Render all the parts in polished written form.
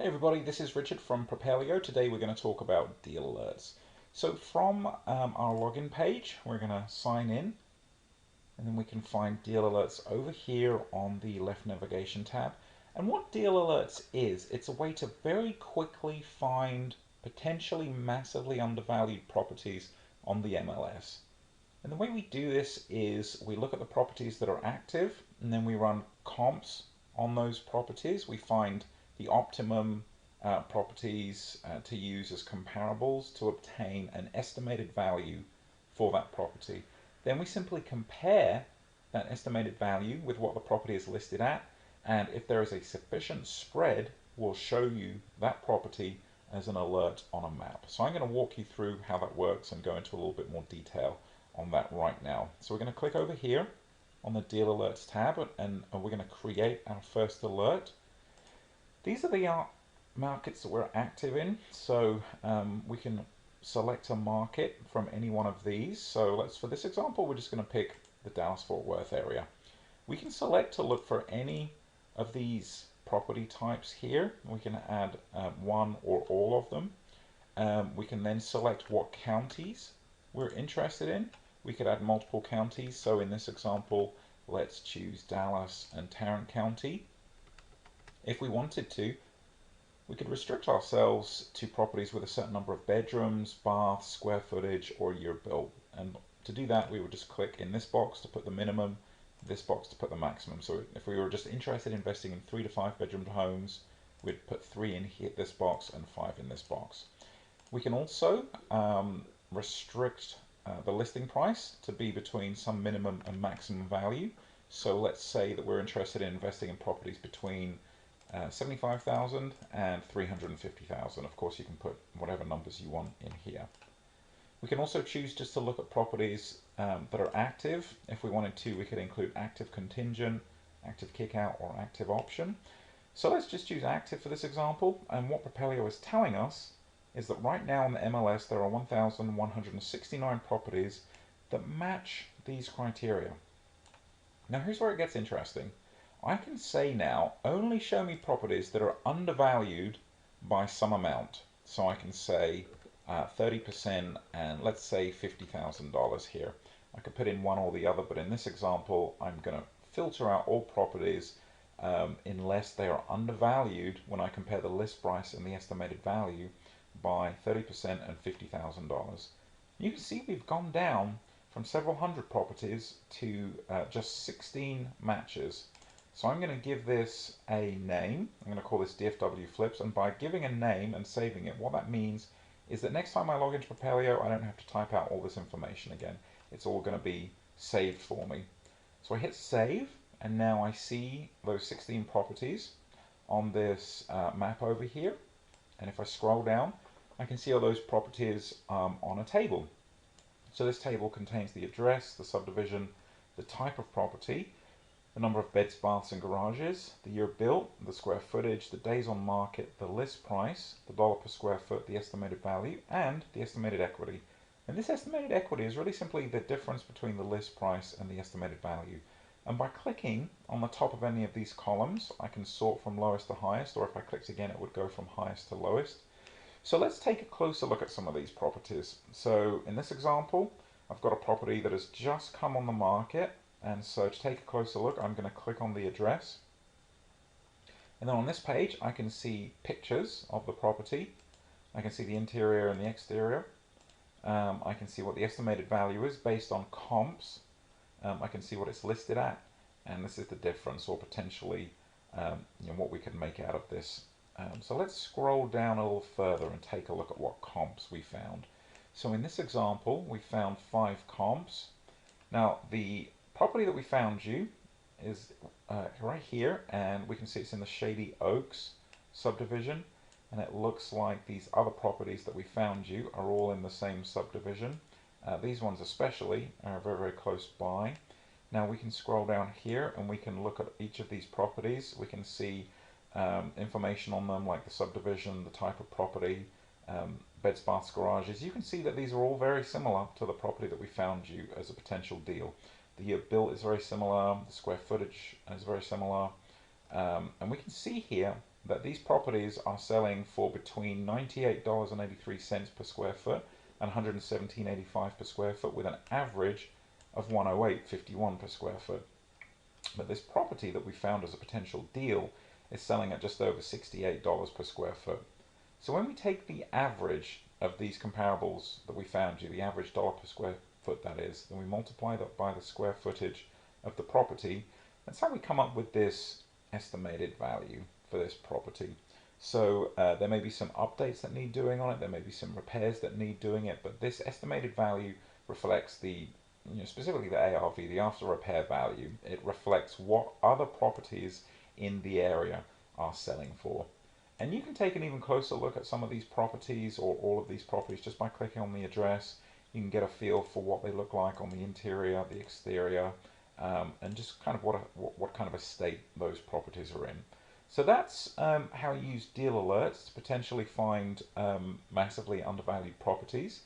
Hey everybody, this is Richard from Propelio. Today we're going to talk about deal alerts. So from our login page, we're going to sign in and then we can find deal alerts over here on the left navigation tab. And what deal alerts is, it's a way to very quickly find potentially massively undervalued properties on the MLS. And the way we do this is we look at the properties that are active and then we run comps on those properties. We find the optimum properties to use as comparables to obtain an estimated value for that property. Then we simply compare that estimated value with what the property is listed at, and if there is a sufficient spread, we'll show you that property as an alert on a map. So I'm going to walk you through how that works and go into a little bit more detail on that right now. So we're going to click over here on the Deal Alerts tab and we're going to create our first alert. These are the markets that we're active in, so we can select a market from any one of these. So for this example, we're just going to pick the Dallas-Fort Worth area. We can select to look for any of these property types here. We can add one or all of them. We can then select what counties we're interested in. We could add multiple counties. So in this example, let's choose Dallas and Tarrant County. If we wanted to, we could restrict ourselves to properties with a certain number of bedrooms, baths, square footage, or year built. And to do that, we would just click in this box to put the minimum, this box to put the maximum. So if we were just interested in investing in 3 to 5 bedroom homes, we'd put 3 in here, this box, and 5 in this box. We can also restrict the listing price to be between some minimum and maximum value. So let's say that we're interested in investing in properties between 75,000 and 350,000. Of course, you can put whatever numbers you want in here. We can also choose just to look at properties that are active. If we wanted to, we could include active contingent, active kickout, or active option. So let's just choose active for this example. And what Propelio is telling us is that right now on the MLS there are 1,169 properties that match these criteria. Now here's where it gets interesting. I can say now, only show me properties that are undervalued by some amount. So I can say 30% and let's say $50,000 here. I could put in one or the other, but in this example, I'm going to filter out all properties unless they are undervalued when I compare the list price and the estimated value by 30% and $50,000. You can see we've gone down from several hundred properties to just 16 matches. So I'm going to give this a name. I'm going to call this DFW Flips, and by giving a name and saving it, what that means is that next time I log into Propelio, I don't have to type out all this information again. It's all going to be saved for me. So I hit save, and now I see those 16 properties on this map over here. And if I scroll down, I can see all those properties on a table. So this table contains the address, the subdivision, the type of property, the number of beds, baths, and garages, the year built, the square footage, the days on market, the list price, the dollar per square foot, the estimated value, and the estimated equity. And this estimated equity is really simply the difference between the list price and the estimated value. And by clicking on the top of any of these columns, I can sort from lowest to highest, or if I clicked again, it would go from highest to lowest. So let's take a closer look at some of these properties. So in this example, I've got a property that has just come on the market. And so to take a closer look, I'm going to click on the address. And then on this page, I can see pictures of the property. I can see the interior and the exterior. I can see what the estimated value is based on comps. I can see what it's listed at. And this is the difference, or potentially what we can make out of this. So let's scroll down a little further and take a look at what comps we found. So in this example, we found 5 comps. Now the property that we found you is right here, and we can see it's in the Shady Oaks subdivision, and it looks like these other properties that we found you are all in the same subdivision. These ones especially are very, very close by. Now we can scroll down here and we can look at each of these properties. We can see information on them, like the subdivision, the type of property, beds, baths, garages. You can see that these are all very similar to the property that we found you as a potential deal. The year built is very similar, the square footage is very similar, and we can see here that these properties are selling for between $98.83 per square foot and $117.85 per square foot, with an average of $108.51 per square foot. But this property that we found as a potential deal is selling at just over $68 per square foot. So when we take the average of these comparables that we found you, the average dollar per square foot that is, then we multiply that by the square footage of the property, that's how we come up with this estimated value for this property. So there may be some updates that need doing on it, there may be some repairs that need doing it, but this estimated value reflects the, specifically the ARV, the after repair value. It reflects what other properties in the area are selling for. And you can take an even closer look at some of these properties, or all of these properties, just by clicking on the address. You can get a feel for what they look like on the interior, the exterior, and just kind of what kind of a state those properties are in. So that's how you use deal alerts to potentially find massively undervalued properties.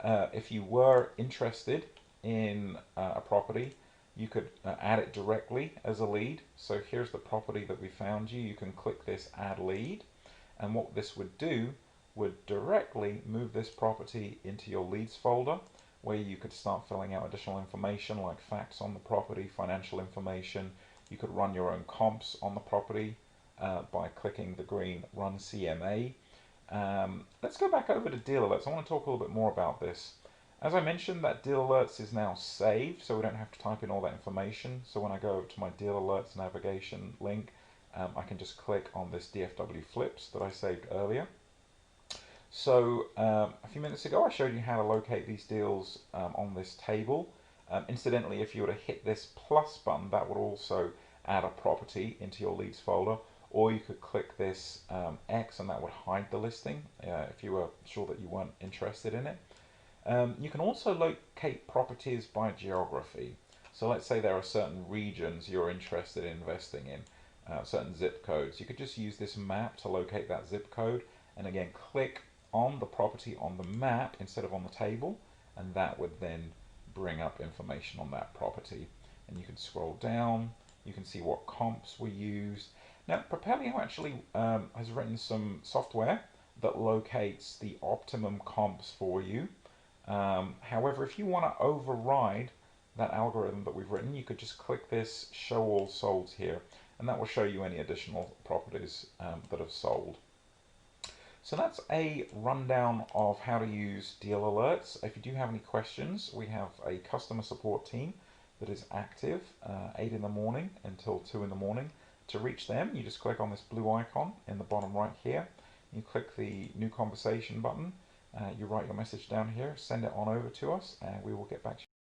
If you were interested in a property, you could add it directly as a lead. So here's the property that we found you. You can click this add lead, and what this would do would directly move this property into your leads folder, where you could start filling out additional information like facts on the property, financial information. You could run your own comps on the property by clicking the green Run CMA. Let's go back over to Deal Alerts. I want to talk a little bit more about this. As I mentioned, that Deal Alerts is now saved, so we don't have to type in all that information. So when I go over to my Deal Alerts navigation link, I can just click on this DFW Flips that I saved earlier. So a few minutes ago I showed you how to locate these deals on this table. Incidentally, if you were to hit this plus button, that would also add a property into your leads folder, or you could click this X and that would hide the listing if you were sure that you weren't interested in it. You can also locate properties by geography. So let's say there are certain regions you're interested in investing in, certain zip codes. You could just use this map to locate that zip code, and again click on the property on the map instead of on the table, and that would then bring up information on that property. And you can scroll down, you can see what comps were used. Now Propelio actually has written some software that locates the optimum comps for you. However, if you want to override that algorithm that we've written, you could just click this show all solds here, and that will show you any additional properties that have sold. So that's a rundown of how to use deal alerts. If you do have any questions, we have a customer support team that is active 8 in the morning until 2 in the morning. To reach them, you just click on this blue icon in the bottom right here. You click the new conversation button. You write your message down here, send it on over to us, and we will get back to you.